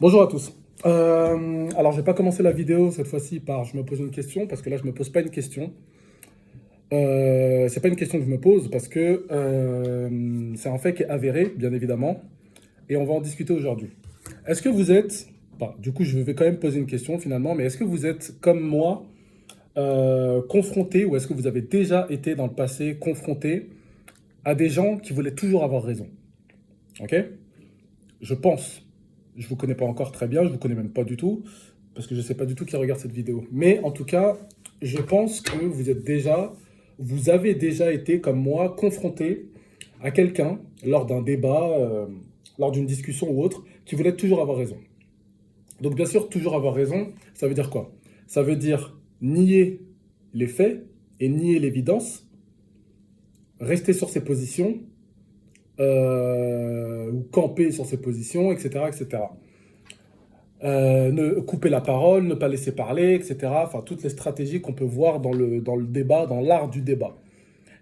Bonjour à tous. Alors, je vais pas commencer la vidéo cette fois-ci par je me pose une question, parce que là, je me pose pas une question. C'est pas une question que je me pose, parce que c'est un fait qui est avéré, bien évidemment, et on va en discuter aujourd'hui. Est-ce que vous êtes, bah, du coup, je vais quand même poser une question finalement, mais est-ce que vous êtes comme moi confronté, ou est-ce que vous avez déjà été dans le passé confronté à des gens qui voulaient toujours avoir raison? Ok? Je pense. Je vous connais pas encore très bien, je vous connais même pas du tout, parce que je sais pas du tout qui regarde cette vidéo. Mais en tout cas, je pense que vous avez déjà été, comme moi, confronté à quelqu'un lors d'un débat, lors d'une discussion ou autre, qui voulait toujours avoir raison. Donc bien sûr, toujours avoir raison, ça veut dire quoi? Ça veut dire nier les faits et nier l'évidence, rester sur ses positions, ou camper sur ses positions, etc., etc. Ne couper la parole, ne pas laisser parler, etc. Enfin, toutes les stratégies qu'on peut voir dans le débat, dans l'art du débat.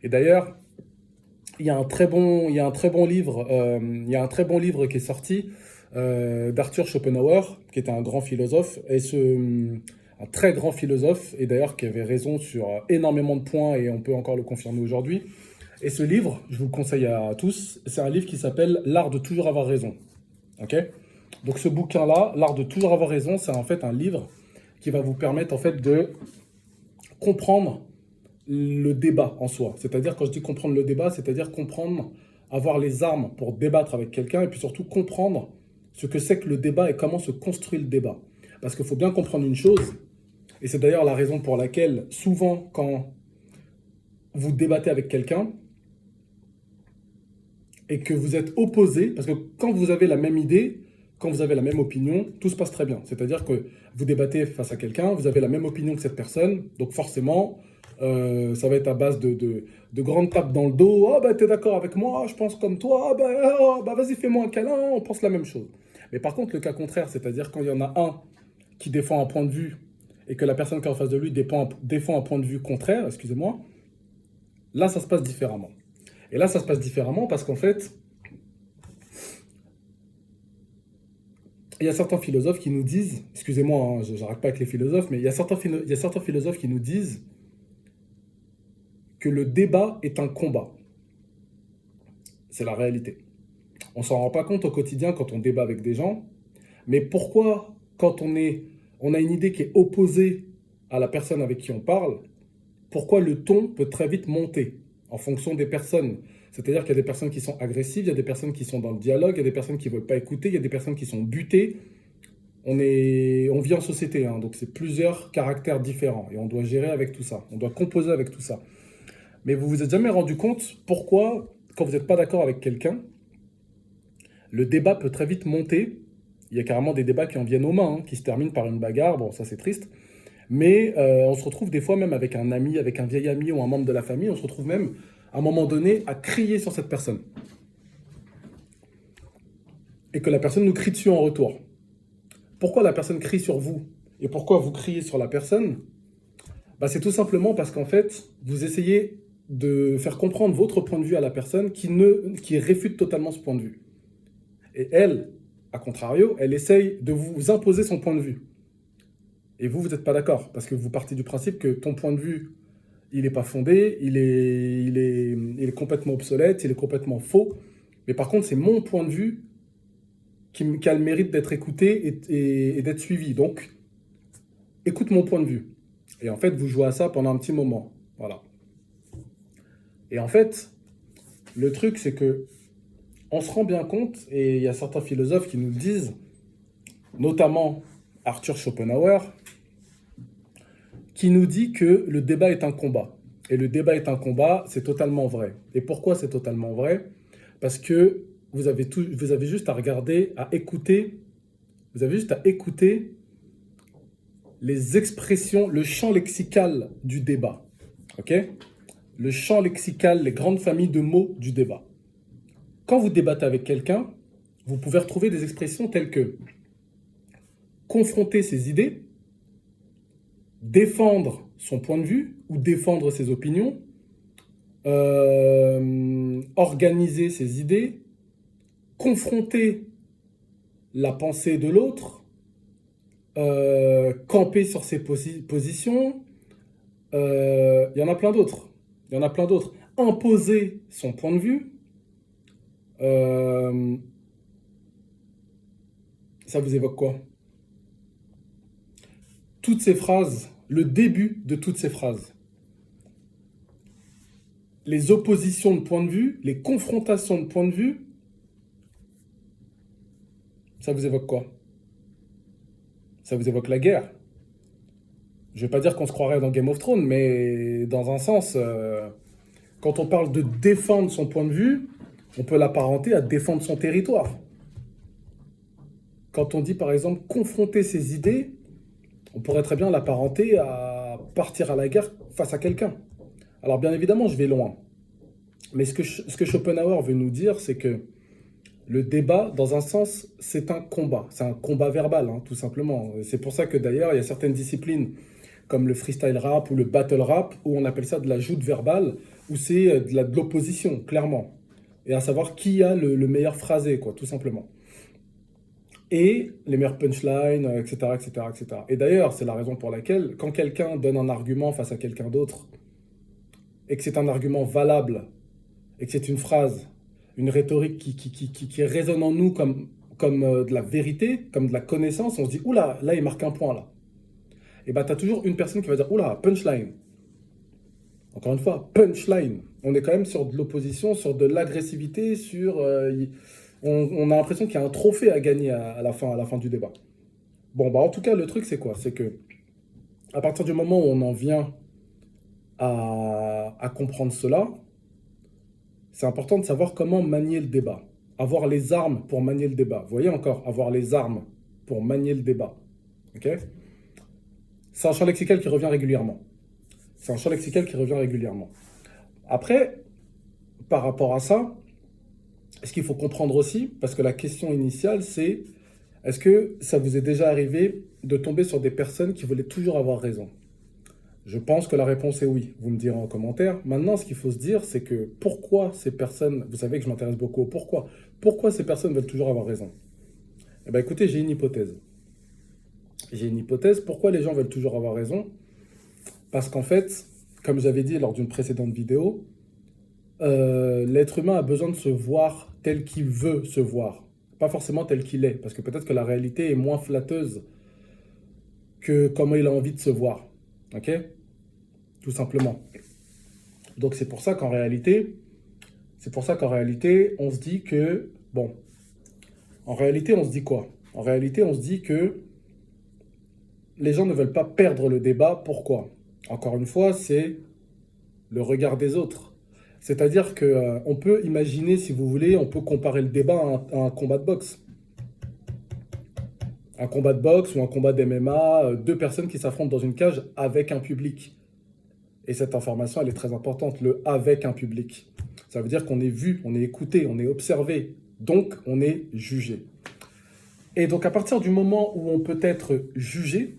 Et d'ailleurs, il y a un très bon livre, il y a un très bon livre qui est sorti d'Arthur Schopenhauer, qui était un grand philosophe, un très grand philosophe, et d'ailleurs qui avait raison sur énormément de points, et on peut encore le confirmer aujourd'hui. Et ce livre, je vous le conseille à tous, c'est un livre qui s'appelle L'art de toujours avoir raison. Ok? Donc ce bouquin-là, L'art de toujours avoir raison, c'est en fait un livre qui va vous permettre en fait de comprendre le débat en soi. C'est-à-dire, quand je dis comprendre le débat, c'est-à-dire comprendre, avoir les armes pour débattre avec quelqu'un, et puis surtout comprendre ce que c'est que le débat et comment se construit le débat. Parce qu'il faut bien comprendre une chose, et c'est d'ailleurs la raison pour laquelle souvent quand vous débattez avec quelqu'un et que vous êtes opposé, parce que quand vous avez la même idée, quand vous avez la même opinion, tout se passe très bien. C'est-à-dire que vous débattez face à quelqu'un, vous avez la même opinion que cette personne, donc forcément, ça va être à base de grandes tapes dans le dos. Ah bah t'es d'accord avec moi, je pense comme toi, bah vas-y fais-moi un câlin, on pense la même chose. Mais par contre, le cas contraire, c'est-à-dire quand il y en a un qui défend un point de vue et que la personne qui est en face de lui défend un point de vue contraire, excusez-moi, là ça se passe différemment. Et là ça se passe différemment parce qu'en fait, il y a certains philosophes qui nous disent, excusez-moi, hein, j'arrête pas avec les philosophes, mais il y a certains philosophes qui nous disent que le débat est un combat. C'est la réalité. On s'en rend pas compte au quotidien quand on débat avec des gens, mais pourquoi, quand on a une idée qui est opposée à la personne avec qui on parle, pourquoi le ton peut très vite monter en fonction des personnes? C'est-à-dire qu'il y a des personnes qui sont agressives, il y a des personnes qui sont dans le dialogue, il y a des personnes qui ne veulent pas écouter, il y a des personnes qui sont butées. On vit en société, hein, donc c'est plusieurs caractères différents et on doit gérer avec tout ça, on doit composer avec tout ça. Mais vous vous êtes jamais rendu compte pourquoi, quand vous n'êtes pas d'accord avec quelqu'un, le débat peut très vite monter. Il y a carrément des débats qui en viennent aux mains, hein, qui se terminent par une bagarre, bon ça c'est triste, mais on se retrouve des fois même avec un ami, avec un vieil ami ou un membre de la famille, on se retrouve même à un moment donné à crier sur cette personne et que la personne nous crie dessus en retour. Pourquoi la personne crie sur vous et pourquoi vous criez sur la personne? Bah, c'est tout simplement parce qu'en fait, vous essayez de faire comprendre votre point de vue à la personne qui réfute totalement ce point de vue. Et elle, à contrario, elle essaye de vous imposer son point de vue. Et vous n'êtes pas d'accord, parce que vous partez du principe que ton point de vue, il n'est pas fondé, il est complètement obsolète, il est complètement faux. Mais par contre, c'est mon point de vue qui a le mérite d'être écouté et d'être suivi. Donc, écoute mon point de vue. Et en fait, vous jouez à ça pendant un petit moment. Voilà. Et en fait, le truc, c'est que on se rend bien compte, et il y a certains philosophes qui nous le disent, notamment Arthur Schopenhauer, qui nous dit que le débat est un combat. Et le débat est un combat, c'est totalement vrai. Et pourquoi c'est totalement vrai? Parce que vous avez juste à regarder, à écouter, vous avez juste à écouter les expressions, le champ lexical du débat. Ok? Le champ lexical, les grandes familles de mots du débat. Quand vous débattez avec quelqu'un, vous pouvez retrouver des expressions telles que confronter ses idées, défendre son point de vue ou défendre ses opinions, organiser ses idées, confronter la pensée de l'autre, camper sur ses positions, il y en a plein d'autres. Il y en a plein d'autres. Imposer son point de vue, euh, ça vous évoque quoi? Toutes ces phrases, le début de toutes ces phrases, les oppositions de point de vue, les confrontations de point de vue, ça vous évoque quoi? Ça vous évoque la guerre. Je vais pas dire qu'on se croirait dans Game of Thrones, mais dans un sens, quand on parle de défendre son point de vue, on peut l'apparenter à défendre son territoire. Quand on dit par exemple confronter ses idées, on pourrait très bien l'apparenter à partir à la guerre face à quelqu'un. Alors bien évidemment, je vais loin. Mais ce que Schopenhauer veut nous dire, c'est que le débat, dans un sens, c'est un combat. C'est un combat verbal, hein, tout simplement. C'est pour ça que d'ailleurs, il y a certaines disciplines, comme le freestyle rap ou le battle rap, où on appelle ça de la joute verbale, où c'est de l'opposition, clairement. Et à savoir qui a le meilleur phrasé, quoi, tout simplement. Et les meilleures punchlines, etc., etc., etc. Et d'ailleurs, c'est la raison pour laquelle, quand quelqu'un donne un argument face à quelqu'un d'autre, et que c'est un argument valable, et que c'est une phrase, une rhétorique qui résonne en nous comme de la vérité, comme de la connaissance, on se dit, oula, là, il marque un point, là. Et bah, tu as toujours une personne qui va dire, oula, punchline. Encore une fois, punchline. On est quand même sur de l'opposition, sur de l'agressivité, sur... on a l'impression qu'il y a un trophée à gagner à la fin du débat. Bon, bah, en tout cas, le truc, c'est quoi? C'est que, à partir du moment où on en vient à comprendre cela, c'est important de savoir comment manier le débat. Avoir les armes pour manier le débat. Vous voyez encore, avoir les armes pour manier le débat. Ok? C'est un champ lexical qui revient régulièrement. C'est un champ lexical qui revient régulièrement. Après, par rapport à ça, ce qu'il faut comprendre aussi, parce que la question initiale, c'est est-ce que ça vous est déjà arrivé de tomber sur des personnes qui voulaient toujours avoir raison? Je pense que la réponse est oui, vous me direz en commentaire. Maintenant, ce qu'il faut se dire, c'est que pourquoi ces personnes, vous savez que je m'intéresse beaucoup au pourquoi, pourquoi ces personnes veulent toujours avoir raison? Eh bien écoutez, j'ai une hypothèse. J'ai une hypothèse, pourquoi les gens veulent toujours avoir raison? Parce qu'en fait, comme j'avais dit lors d'une précédente vidéo, l'être humain a besoin de se voir tel qu'il veut se voir, pas forcément tel qu'il est, parce que peut-être que la réalité est moins flatteuse que comment il a envie de se voir. Ok? Tout simplement. Donc c'est pour ça qu'en réalité, on se dit que, bon, en réalité, on se dit quoi? En réalité, on se dit que les gens ne veulent pas perdre le débat. Pourquoi? Encore une fois, c'est le regard des autres. C'est-à-dire que on peut imaginer, si vous voulez, on peut comparer le débat à un combat de boxe. Un combat de boxe ou un combat d'MMA, deux personnes qui s'affrontent dans une cage avec un public. Et cette information, elle est très importante, le avec un public. Ça veut dire qu'on est vu, on est écouté, on est observé, donc on est jugé. Et donc à partir du moment où on peut être jugé,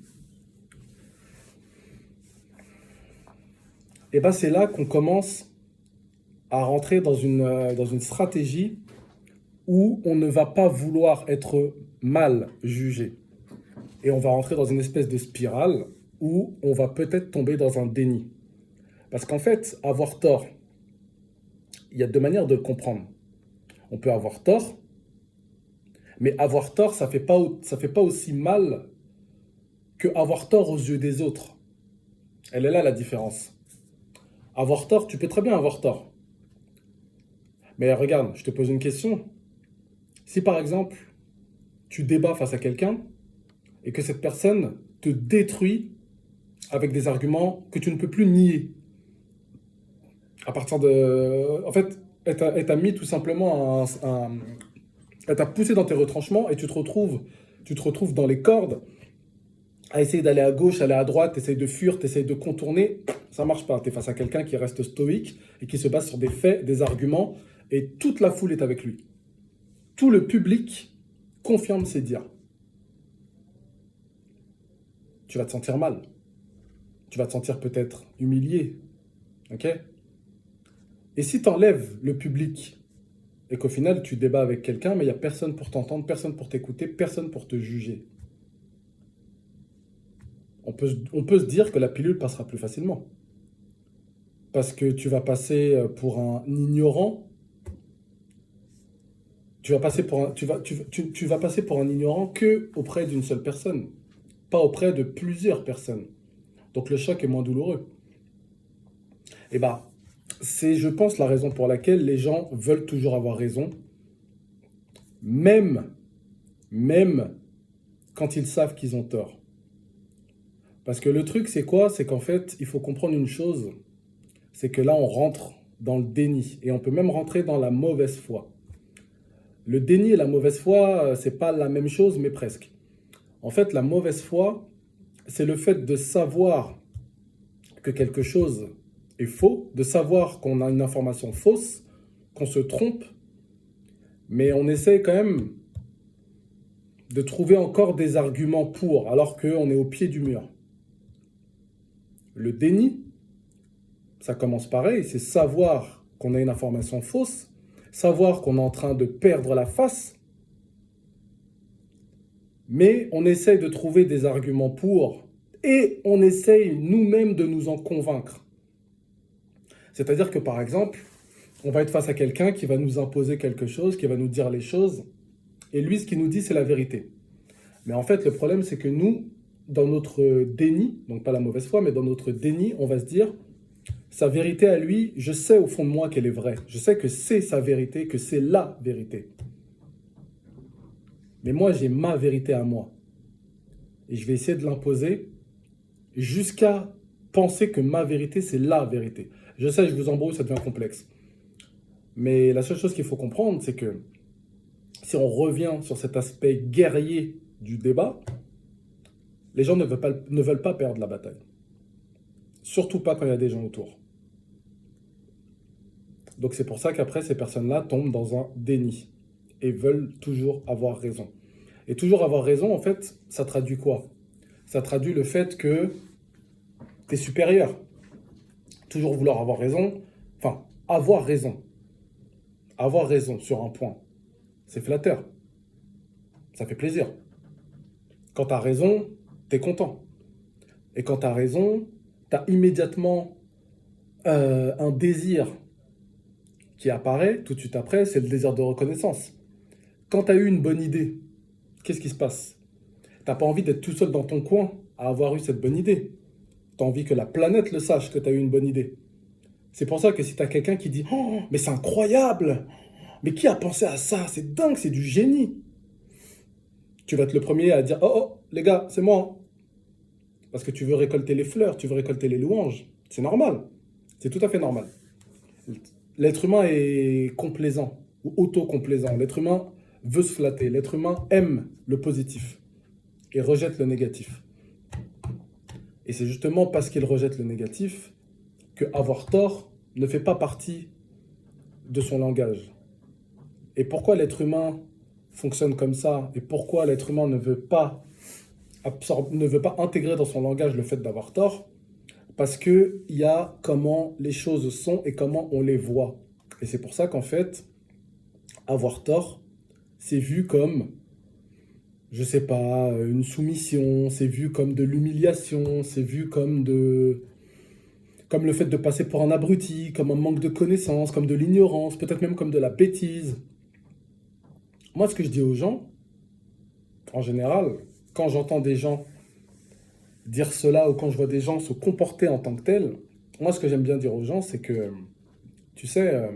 et ben c'est là qu'on commence à rentrer dans une stratégie où on ne va pas vouloir être mal jugé. Et on va rentrer dans une espèce de spirale où on va peut-être tomber dans un déni. Parce qu'en fait, avoir tort, il y a deux manières de le comprendre. On peut avoir tort, mais avoir tort, ça fait pas aussi mal que avoir tort aux yeux des autres. Elle est là la différence. Avoir tort, tu peux très bien avoir tort. Mais regarde, je te pose une question. Si par exemple, tu débats face à quelqu'un et que cette personne te détruit avec des arguments que tu ne peux plus nier, à partir de... En fait, elle t'a mis tout simplement elle t'a poussé dans tes retranchements et tu te retrouves dans les cordes à essayer d'aller à gauche, aller à droite, t'essayes de fuir, t'essayes de contourner. Ça marche pas. T'es face à quelqu'un qui reste stoïque et qui se base sur des faits, des arguments et toute la foule est avec lui. Tout le public confirme ses dires. Tu vas te sentir mal. Tu vas te sentir peut-être humilié. Ok? Et si tu enlèves le public et qu'au final, tu débats avec quelqu'un, mais il n'y a personne pour t'entendre, personne pour t'écouter, personne pour te juger. On peut se dire que la pilule passera plus facilement. Parce que tu vas passer pour un ignorant, tu vas passer pour un ignorant que auprès d'une seule personne, pas auprès de plusieurs personnes. Donc le choc est moins douloureux. Et bah, c'est, je pense, la raison pour laquelle les gens veulent toujours avoir raison, même, même quand ils savent qu'ils ont tort. Parce que le truc, c'est quoi? C'est qu'en fait, il faut comprendre une chose, c'est que là, on rentre dans le déni, et on peut même rentrer dans la mauvaise foi. Le déni et la mauvaise foi, c'est pas la même chose, mais presque. En fait, la mauvaise foi, c'est le fait de savoir que quelque chose est faux, de savoir qu'on a une information fausse, qu'on se trompe, mais on essaie quand même de trouver encore des arguments pour, alors qu'on est au pied du mur. Le déni, ça commence pareil, c'est savoir qu'on a une information fausse, savoir qu'on est en train de perdre la face, mais on essaye de trouver des arguments pour, et on essaye nous-mêmes de nous en convaincre. C'est-à-dire que par exemple, on va être face à quelqu'un qui va nous imposer quelque chose, qui va nous dire les choses, et lui, ce qu'il nous dit, c'est la vérité. Mais en fait, le problème, c'est que nous, dans notre déni, donc pas la mauvaise foi, mais dans notre déni, on va se dire, sa vérité à lui, je sais au fond de moi qu'elle est vraie. Je sais que c'est sa vérité, que c'est la vérité. Mais moi, j'ai ma vérité à moi. Et je vais essayer de l'imposer jusqu'à penser que ma vérité, c'est la vérité. Je sais, je vous embrouille, ça devient complexe. Mais la seule chose qu'il faut comprendre, c'est que si on revient sur cet aspect guerrier du débat, les gens ne veulent pas perdre la bataille. Surtout pas quand il y a des gens autour. Donc c'est pour ça qu'après, ces personnes-là tombent dans un déni et veulent toujours avoir raison. Et toujours avoir raison, en fait, ça traduit quoi? Ça traduit le fait que tu es supérieur. Toujours vouloir avoir raison, enfin, avoir raison. Avoir raison sur un point, c'est flatteur. Ça fait plaisir. Quand tu as raison, tu es content. Et quand tu as raison, tu as immédiatement un désir qui apparaît tout de suite après, c'est le désir de reconnaissance. Quand tu as eu une bonne idée, qu'est-ce qui se passe? T'as pas envie d'être tout seul dans ton coin à avoir eu cette bonne idée. Tu as envie que la planète le sache que tu as eu une bonne idée. C'est pour ça que si tu as quelqu'un qui dit «Oh, mais c'est incroyable! Mais qui a pensé à ça? C'est dingue, c'est du génie!» Tu vas être le premier à dire «Oh, oh, les gars, c'est moi!» Parce que tu veux récolter les fleurs, tu veux récolter les louanges. C'est normal. C'est tout à fait normal. L'être humain est complaisant ou auto-complaisant. L'être humain veut se flatter. L'être humain aime le positif et rejette le négatif. Et c'est justement parce qu'il rejette le négatif que avoir tort ne fait pas partie de son langage. Et pourquoi l'être humain fonctionne comme ça? Et pourquoi l'être humain ne veut pas intégrer dans son langage le fait d'avoir tort? Parce qu'il y a comment les choses sont et comment on les voit. Et c'est pour ça qu'en fait, avoir tort, c'est vu comme, je sais pas, une soumission, c'est vu comme de l'humiliation, c'est vu comme le fait de passer pour un abruti, comme un manque de connaissances, comme de l'ignorance, peut-être même comme de la bêtise. Moi, ce que je dis aux gens, en général, quand j'entends des gens dire cela ou quand je vois des gens se comporter en tant que tels, moi, ce que j'aime bien dire aux gens, c'est que, tu sais,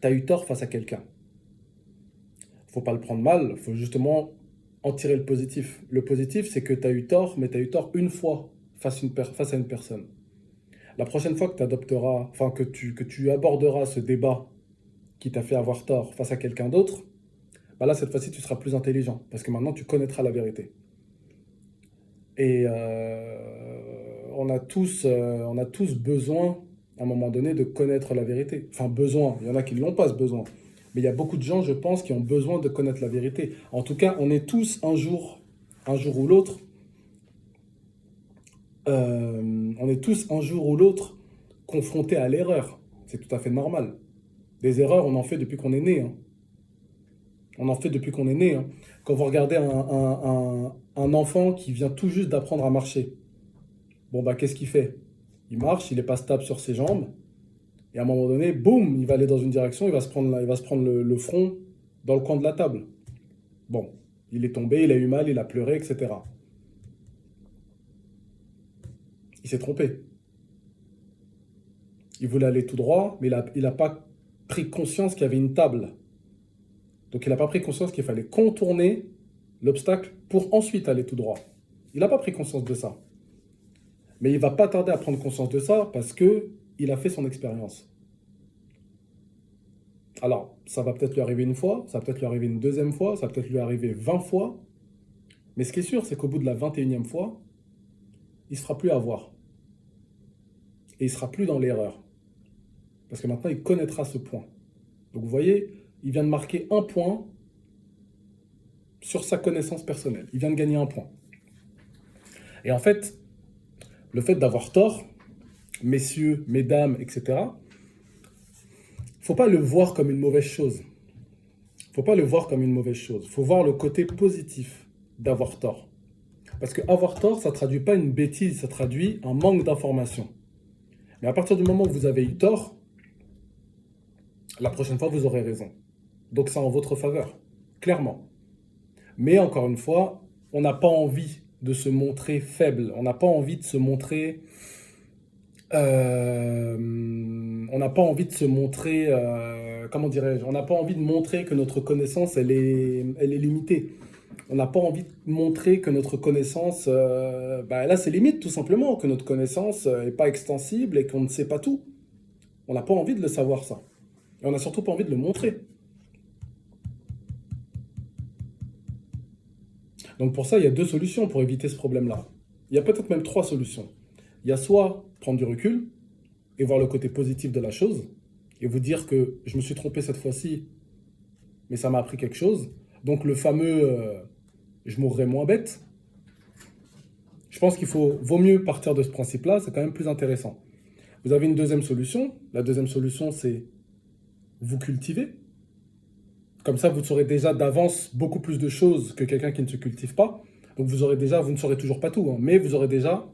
tu as eu tort face à quelqu'un. Faut pas le prendre mal, faut justement en tirer le positif. Le positif, c'est que tu as eu tort, mais tu as eu tort une fois face à une personne. La prochaine fois que tu adopteras, enfin que tu aborderas ce débat qui t'a fait avoir tort face à quelqu'un d'autre, bah là, cette fois-ci, tu seras plus intelligent, parce que maintenant, tu connaîtras la vérité. Et on a tous besoin, à un moment donné, de connaître la vérité. Enfin, besoin, il y en a qui ne l'ont pas, ce besoin. Mais il y a beaucoup de gens, je pense, qui ont besoin de connaître la vérité. En tout cas, on est tous un jour ou l'autre, on est tous un jour ou l'autre confrontés à l'erreur. C'est tout à fait normal. Des erreurs, on en fait depuis qu'on est né, hein. On en fait depuis qu'on est né, hein. Quand vous regardez un enfant qui vient tout juste d'apprendre à marcher, bon bah qu'est-ce qu'il fait? Il marche, il est pas stable sur ses jambes, et à un moment donné, boum, il va aller dans une direction, il va se prendre le front dans le coin de la table. Bon, il est tombé, il a eu mal, il a pleuré, etc. Il s'est trompé. Il voulait aller tout droit, mais il a pas pris conscience qu'il y avait une table. Donc il n'a pas pris conscience qu'il fallait contourner l'obstacle pour ensuite aller tout droit. Il n'a pas pris conscience de ça. Mais il va pas tarder à prendre conscience de ça parce que il a fait son expérience. Alors, ça va peut-être lui arriver une fois, ça va peut-être lui arriver une deuxième fois, ça va peut-être lui arriver 20 fois. Mais ce qui est sûr, c'est qu'au bout de la 21e fois, il ne se fera plus avoir. Et il ne sera plus dans l'erreur. Parce que maintenant, il connaîtra ce point. Donc vous voyez, il vient de marquer un point sur sa connaissance personnelle. Il vient de gagner un point. Et en fait, le fait d'avoir tort, messieurs, mesdames, etc., il ne faut pas le voir comme une mauvaise chose. Il ne faut pas le voir comme une mauvaise chose. Il faut voir le côté positif d'avoir tort. Parce que avoir tort, ça ne traduit pas une bêtise, ça traduit un manque d'information. Mais à partir du moment où vous avez eu tort, la prochaine fois, vous aurez raison. Donc c'est en votre faveur, clairement. Mais encore une fois, on n'a pas envie de se montrer faible. On n'a pas envie de se montrer... on n'a pas envie de se montrer... comment dirais-je? On n'a pas envie de montrer que notre connaissance, elle est limitée. On n'a pas envie de montrer que notre connaissance... bah, là, c'est limite, tout simplement. Que notre connaissance n'est pas extensible et qu'on ne sait pas tout. On n'a pas envie de le savoir, ça. Et on n'a surtout pas envie de le montrer. Donc pour ça, il y a deux solutions pour éviter ce problème-là. Il y a peut-être même trois solutions. Il y a soit prendre du recul et voir le côté positif de la chose et vous dire que je me suis trompé cette fois-ci, mais ça m'a appris quelque chose. Donc le fameux je mourrai moins bête. Je pense vaut mieux partir de ce principe-là, c'est quand même plus intéressant. Vous avez une deuxième solution. La deuxième solution, c'est vous cultiver. Comme ça, vous saurez déjà d'avance beaucoup plus de choses que quelqu'un qui ne se cultive pas. Donc vous ne saurez toujours pas tout, hein, mais vous aurez déjà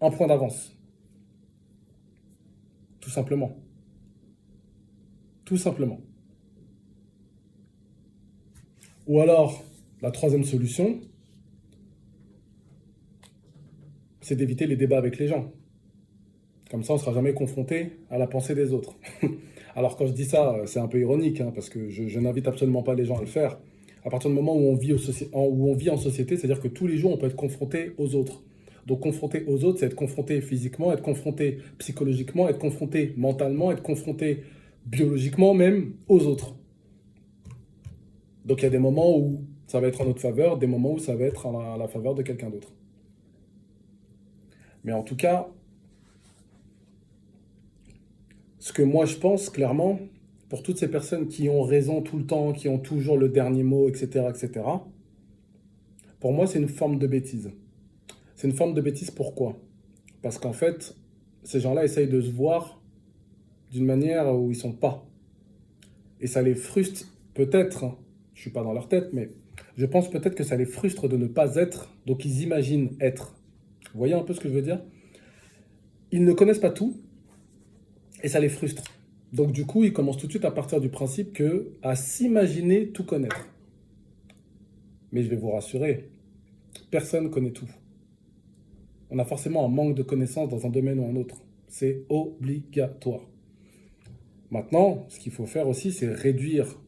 un point d'avance. Tout simplement. Tout simplement. Ou alors, la troisième solution, c'est d'éviter les débats avec les gens. Comme ça, on ne sera jamais confronté à la pensée des autres. Alors quand je dis ça, c'est un peu ironique, hein, parce que je n'invite absolument pas les gens à le faire. À partir du moment où on vit en société, c'est-à-dire que tous les jours, on peut être confronté aux autres. Donc confronté aux autres, c'est être confronté physiquement, être confronté psychologiquement, être confronté mentalement, être confronté biologiquement même aux autres. Donc il y a des moments où ça va être en notre faveur, des moments où ça va être à la faveur de quelqu'un d'autre. Mais en tout cas, ce que moi je pense clairement, pour toutes ces personnes qui ont raison tout le temps, qui ont toujours le dernier mot, etc., etc., pour moi c'est une forme de bêtise. C'est une forme de bêtise pourquoi? Parce qu'en fait, ces gens-là essayent de se voir d'une manière où ils sont pas. Et ça les frustre peut-être, hein, je suis pas dans leur tête, mais je pense peut-être que ça les frustre de ne pas être, donc ils imaginent être. Vous voyez un peu ce que je veux dire? Ils ne connaissent pas tout et ça les frustre. Donc du coup, ils commencent tout de suite à partir du principe que à s'imaginer tout connaître. Mais je vais vous rassurer, personne connaît tout. On a forcément un manque de connaissances dans un domaine ou un autre. C'est obligatoire. Maintenant, ce qu'il faut faire aussi, c'est réduire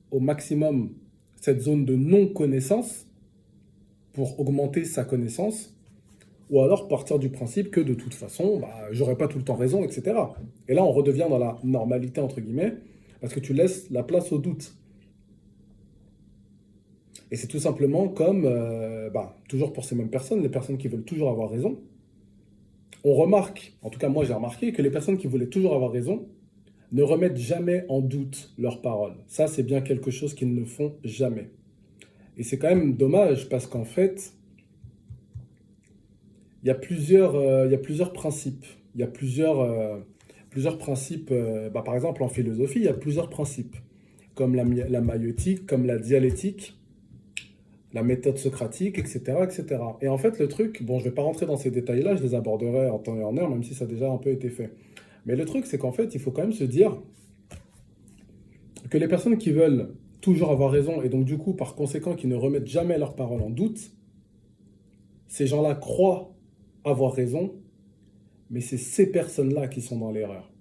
au maximum cette zone de non-connaissance pour augmenter sa connaissance, ou alors partir du principe que de toute façon, bah, j'aurai pas tout le temps raison, etc. Et là, on redevient dans la normalité, entre guillemets, parce que tu laisses la place au doute. Et c'est tout simplement comme, toujours pour ces mêmes personnes, les personnes qui veulent toujours avoir raison, on remarque, en tout cas moi j'ai remarqué, que les personnes qui voulaient toujours avoir raison ne remettent jamais en doute leurs paroles. Ça, c'est bien quelque chose qu'ils ne font jamais. Et c'est quand même dommage parce qu'en fait, il y a plusieurs principes, il y a plusieurs plusieurs principes. Par exemple, en philosophie, il y a plusieurs principes, comme la maïeutique, comme la dialectique, la méthode socratique, etc., etc. Et cetera. Et en fait, le truc, bon, je ne vais pas rentrer dans ces détails-là, je les aborderai en temps et en heure, même si ça a déjà un peu été fait. Mais le truc, c'est qu'en fait, il faut quand même se dire que les personnes qui veulent toujours avoir raison, et donc du coup, par conséquent, qui ne remettent jamais leurs paroles en doute, ces gens-là croient avoir raison, mais c'est ces personnes-là qui sont dans l'erreur.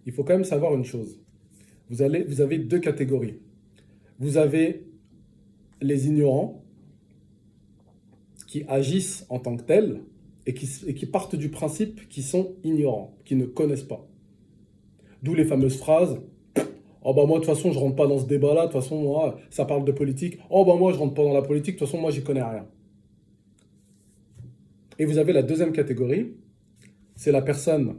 Il faut quand même savoir une chose. Vous avez deux catégories. Vous avez les ignorants qui agissent en tant que tels et qui partent du principe qu'ils sont ignorants, qu'ils ne connaissent pas. D'où les fameuses phrases: oh bah moi de toute façon je rentre pas dans ce débat-là, de toute façon moi ça parle de politique, oh bah moi je rentre pas dans la politique, de toute façon moi j'y connais rien. Et vous avez la deuxième catégorie, c'est la personne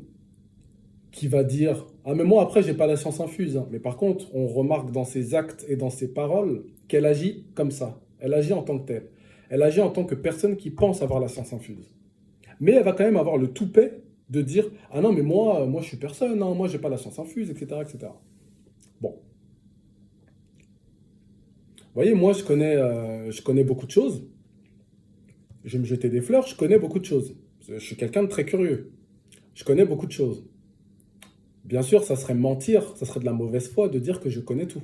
qui va dire: ah mais moi après j'ai pas la science infuse, hein. Mais par contre on remarque dans ses actes et dans ses paroles qu'elle agit comme ça, elle agit en tant que telle, elle agit en tant que personne qui pense avoir la science infuse. Mais elle va quand même avoir le toupet de dire: ah non mais moi je suis personne, hein, moi j'ai pas la science infuse, etc., etc. Bon, vous voyez, moi je connais beaucoup de choses, je vais me jeter des fleurs, je connais beaucoup de choses. Je suis quelqu'un de très curieux, je connais beaucoup de choses. Bien sûr, ça serait mentir, ça serait de la mauvaise foi de dire que je connais tout.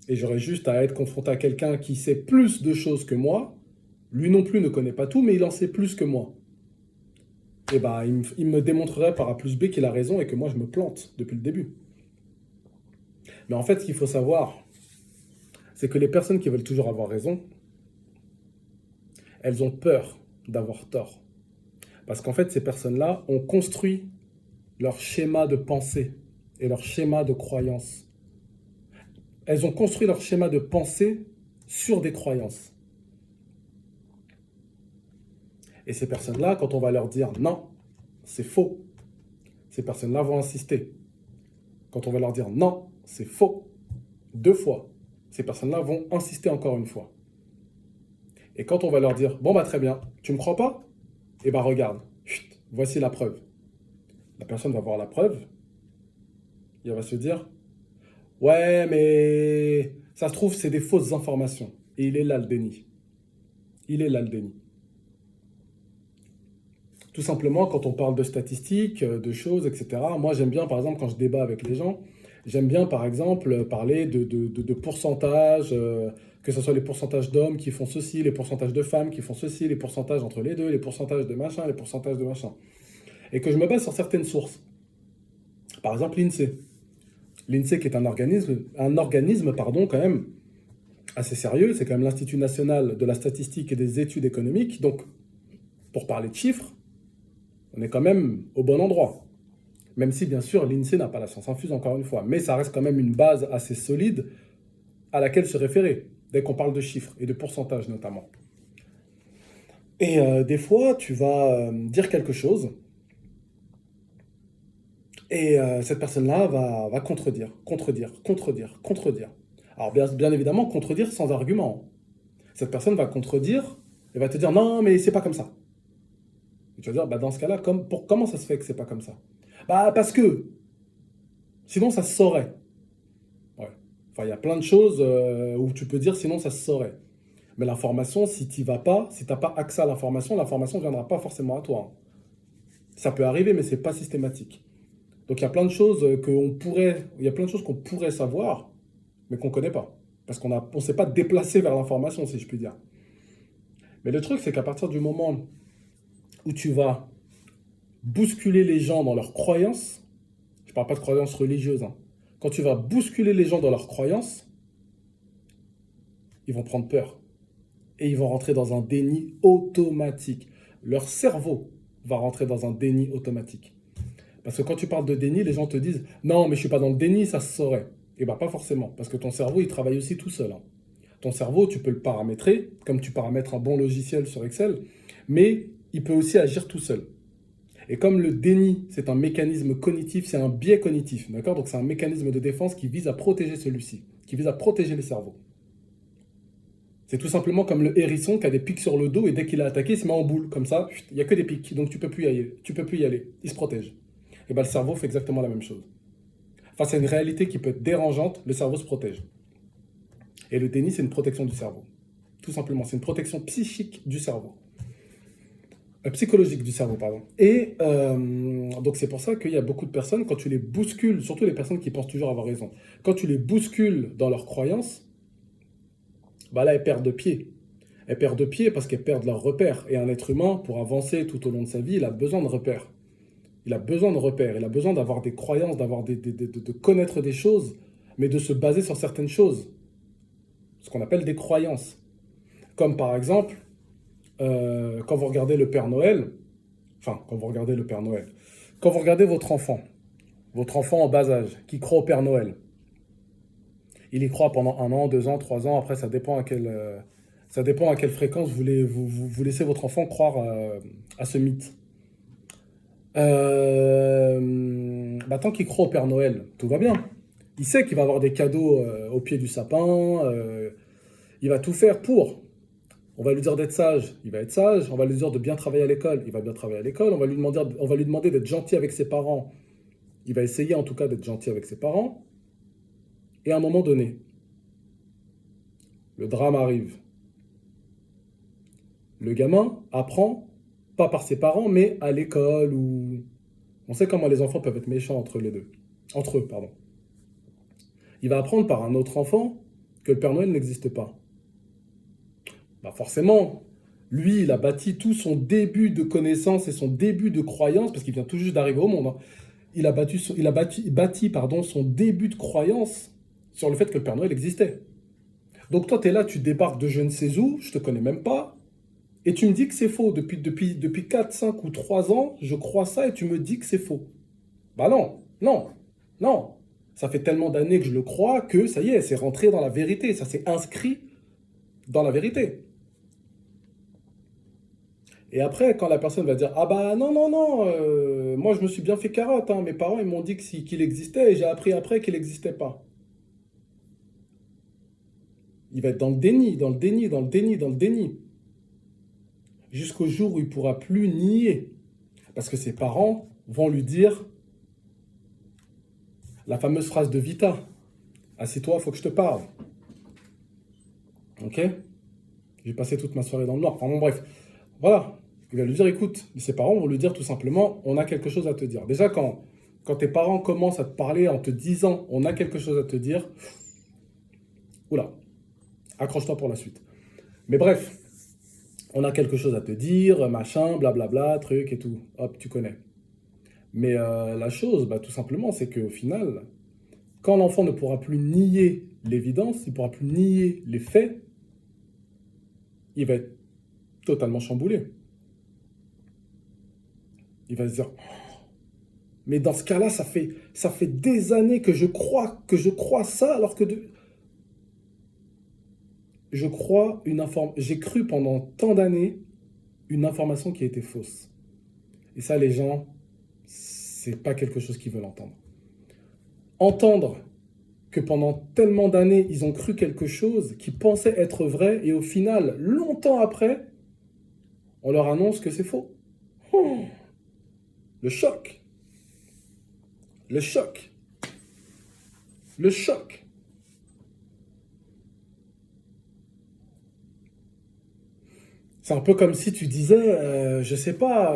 Et j'aurais juste à être confronté à quelqu'un qui sait plus de choses que moi. Lui non plus ne connaît pas tout, mais il en sait plus que moi. Et ben, il me démontrerait par A plus B qu'il a raison et que moi je me plante depuis le début. Mais en fait, ce qu'il faut savoir, c'est que les personnes qui veulent toujours avoir raison, elles ont peur d'avoir tort. Parce qu'en fait, ces personnes-là ont construit leur schéma de pensée et leur schéma de croyance. Elles ont construit leur schéma de pensée sur des croyances. Et ces personnes-là, quand on va leur dire non, c'est faux, ces personnes-là vont insister. Quand on va leur dire non, c'est faux, deux fois, ces personnes-là vont insister encore une fois. Et quand on va leur dire: bon bah très bien, tu me crois pas? Eh ben regarde, chut, voici la preuve. La personne va voir la preuve, et elle va se dire: ouais mais ça se trouve c'est des fausses informations. Et il est là le déni. Il est là le déni. Tout simplement, quand on parle de statistiques, de choses, etc., moi j'aime bien, par exemple, quand je débat avec les gens, j'aime bien, par exemple, parler de pourcentages, que ce soit les pourcentages d'hommes qui font ceci, les pourcentages de femmes qui font ceci, les pourcentages entre les deux, les pourcentages de machin, les pourcentages de machin. Et que je me base sur certaines sources. Par exemple, l'INSEE. L'INSEE qui est un organisme pardon, quand même assez sérieux, c'est quand même l'Institut national de la statistique et des études économiques. Donc, pour parler de chiffres, on est quand même au bon endroit. Même si, bien sûr, l'INSEE n'a pas la science infuse, encore une fois. Mais ça reste quand même une base assez solide à laquelle se référer, dès qu'on parle de chiffres et de pourcentages notamment. Et des fois, tu vas dire quelque chose, et cette personne-là va contredire. Alors, bien évidemment, contredire sans argument. Cette personne va contredire et va te dire: non, mais c'est pas comme ça. Et tu vas dire: bah, dans ce cas-là, comment ça se fait que c'est pas comme ça? Bah, parce que sinon ça se saurait. Ouais. Enfin, il y a plein de choses où tu peux dire sinon ça se saurait. Mais l'information, si tu vas pas, si tu n'as pas accès à l'information ne viendra pas forcément à toi, hein. Ça peut arriver, mais c'est pas systématique. Donc il y a plein de choses il y a plein de choses qu'on pourrait savoir, mais qu'on connaît pas. Parce on s'est pas déplacé vers l'information, si je puis dire. Mais le truc, c'est qu'à partir du moment où tu vas bousculer les gens dans leurs croyances, je parle pas de croyances religieuses, hein. Quand tu vas bousculer les gens dans leurs croyances, ils vont prendre peur. Et ils vont rentrer dans un déni automatique. Leur cerveau va rentrer dans un déni automatique. Parce que quand tu parles de déni, les gens te disent: non, mais je suis pas dans le déni, ça se saurait. Et bien, pas forcément. Parce que ton cerveau, il travaille aussi tout seul, hein. Ton cerveau, tu peux le paramétrer, comme tu paramètres un bon logiciel sur Excel, mais il peut aussi agir tout seul. Et comme le déni, c'est un mécanisme cognitif, c'est un biais cognitif, d'accord? Donc c'est un mécanisme de défense qui vise à protéger celui-ci, qui vise à protéger les cerveaux. C'est tout simplement comme le hérisson qui a des pics sur le dos et dès qu'il est attaqué, il se met en boule. Comme ça, il n'y a que des pics, donc tu peux plus y aller. Tu peux plus y aller. Il se protège. Et bien le cerveau fait exactement la même chose. Face à une réalité qui peut être dérangeante, le cerveau se protège. Et le déni, c'est une protection du cerveau. Tout simplement, c'est une protection psychique du cerveau. Psychologique du cerveau, pardon. Et donc c'est pour ça qu'il y a beaucoup de personnes, quand tu les bouscules, surtout les personnes qui pensent toujours avoir raison, quand tu les bouscules dans leurs croyances, bah là, elles perdent de pied. Elles perdent de pied parce qu'elles perdent leurs repères. Et un être humain, pour avancer tout au long de sa vie, il a besoin de repères. Il a besoin de repères. Il a besoin d'avoir des croyances, de connaître des choses, mais de se baser sur certaines choses. Ce qu'on appelle des croyances. Comme par exemple, quand vous regardez le Père Noël, quand vous regardez le Père Noël, quand vous regardez votre enfant en bas âge, qui croit au Père Noël, il y croit pendant 1 an, 2 ans, 3 ans, après ça dépend à quelle fréquence vous laissez votre enfant croire à ce mythe. Tant qu'il croit au Père Noël, tout va bien. Il sait qu'il va avoir des cadeaux au pied du sapin, il va tout faire pour. On va lui dire d'être sage, il va être sage. On va lui dire de bien travailler à l'école, il va bien travailler à l'école. On va lui demander d'être gentil avec ses parents, il va essayer en tout cas d'être gentil avec ses parents. Et à un moment donné, le drame arrive. Le gamin apprend, pas par ses parents, mais à l'école, où on sait comment les enfants peuvent être méchants entre eux, pardon. Il va apprendre par un autre enfant que le Père Noël n'existe pas. Bah forcément, lui, il a bâti tout son début de connaissance et son début de croyance, parce qu'il vient tout juste d'arriver au monde, hein. Il a bâti son début de croyance sur le fait que le Père Noël existait. Donc toi, tu es là, tu débarques de je ne sais où, je te connais même pas, et tu me dis que c'est faux. Depuis 4, 5 ou 3 ans, je crois ça et tu me dis que c'est faux. Bah non, non, non. Ça fait tellement d'années que je le crois que ça y est, c'est rentré dans la vérité, ça s'est inscrit dans la vérité. Et après, quand la personne va dire ah bah non, non, non, moi je me suis bien fait carotte, hein, mes parents ils m'ont dit qu'il existait et j'ai appris après qu'il n'existait pas. Il va être dans le déni, dans le déni, dans le déni, dans le déni. Jusqu'au jour où il ne pourra plus nier. Parce que ses parents vont lui dire la fameuse phrase de Vita. Assieds-toi, il faut que je te parle. Ok? J'ai passé toute ma soirée dans le noir. Enfin bon, bref. Voilà. Il va lui dire, écoute, ses parents vont lui dire tout simplement, on a quelque chose à te dire. Déjà, quand tes parents commencent à te parler en te disant, on a quelque chose à te dire, oula, accroche-toi pour la suite. Mais bref, on a quelque chose à te dire, machin, blablabla, truc et tout. Hop, tu connais. Mais la chose, tout simplement, c'est qu'au final, quand l'enfant ne pourra plus nier l'évidence, il ne pourra plus nier les faits, il va être totalement chamboulé. Il va se dire, mais dans ce cas-là, ça fait des années que je crois ça, alors que j'ai cru pendant tant d'années une information qui était fausse. Et ça, les gens, c'est pas quelque chose qu'ils veulent entendre. Entendre que pendant tellement d'années, ils ont cru quelque chose qui pensait être vrai, et au final, longtemps après, on leur annonce que c'est faux. Oh, le choc. Le choc. Le choc. C'est un peu comme si tu disais, je sais pas,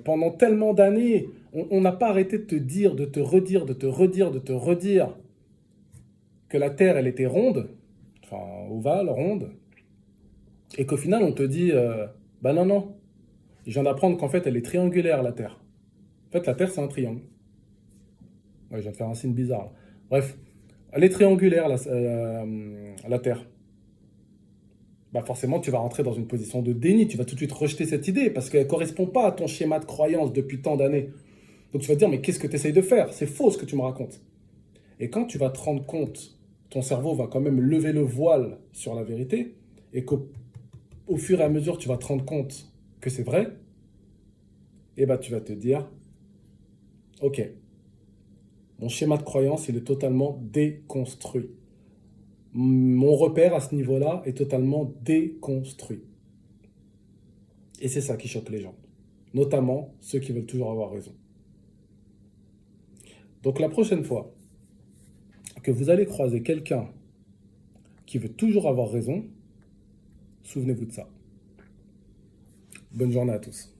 pendant tellement d'années, on n'a pas arrêté de te dire, de te redire, de te redire, de te redire que la Terre, elle était ronde, enfin ovale, ronde, et qu'au final, on te dit, bah non, non, je viens d'apprendre qu'en fait, elle est triangulaire, la Terre. En fait, la Terre, c'est un triangle. Ouais, je viens de faire un signe bizarre, là. Bref, elle est triangulaire, la Terre. Bah forcément, tu vas rentrer dans une position de déni. Tu vas tout de suite rejeter cette idée parce qu'elle ne correspond pas à ton schéma de croyance depuis tant d'années. Donc tu vas te dire, mais qu'est-ce que tu essayes de faire? C'est faux ce que tu me racontes. Et quand tu vas te rendre compte, ton cerveau va quand même lever le voile sur la vérité, et qu'au fur et à mesure, tu vas te rendre compte que c'est vrai, et bah tu vas te dire, ok, mon schéma de croyance, il est totalement déconstruit. mon repère à ce niveau-là est totalement déconstruit. Et c'est ça qui choque les gens, notamment ceux qui veulent toujours avoir raison. Donc la prochaine fois que vous allez croiser quelqu'un qui veut toujours avoir raison, souvenez-vous de ça. Bonne journée à tous.